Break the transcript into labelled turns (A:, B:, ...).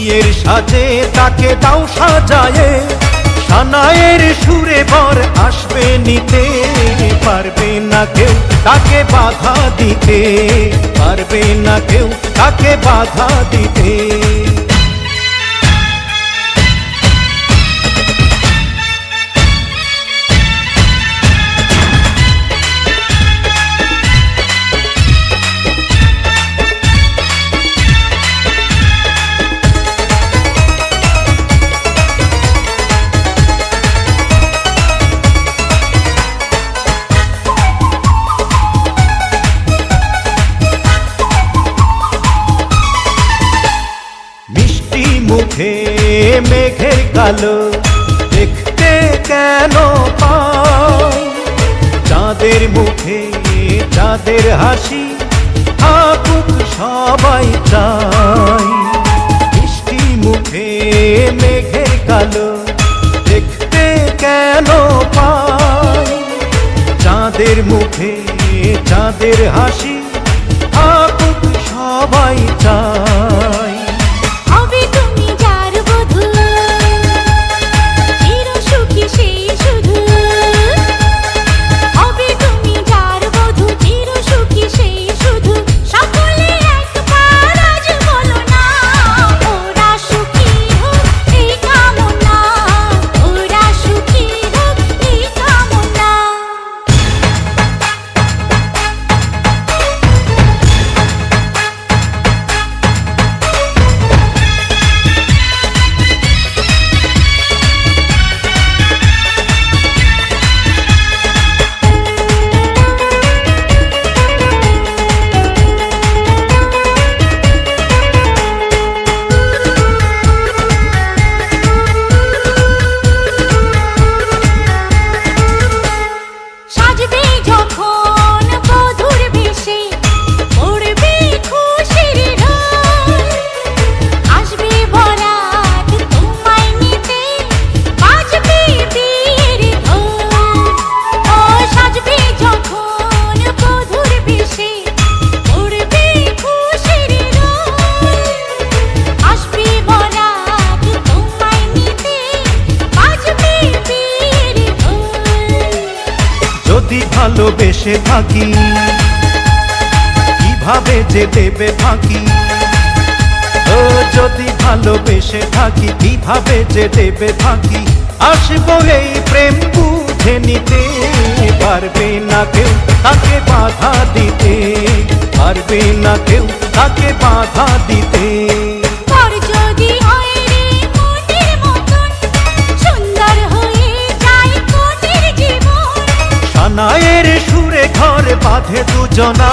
A: বিয়ের সাজে তাকে দাও সাজায়ে, সানায়ের সুরে বর আসবে নিতে, পারবে না কেউ তাকে বাধা দিতে, পারবে না কেউ তাকে বাধা দিতে। মুখে মেঘের কালো দেখতে কেন পাই, চাঁদের মুখে চাঁদের হাসি থাকুক সবাই চাই। মিষ্টি মুখে মেঘের কালো দেখতে কেন পাই, চাঁদের মুখে চাঁদের হাসি থাকুক সবাই চাই। যদি ভালোবেসে থাকি কিভাবে যে দেবে ফাঁকি, ও যদি ভালোবেসে থাকি কিভাবে যে দেবে ফাঁকি, আসবো এই প্রেম বুঝে নিতে, পারবে না কেউ তাকে বাধা দিতে, পারবে না কেউ তাকে বাধা দিতে। সানায়ের সুরে ঘর বাঁধে দুজনা,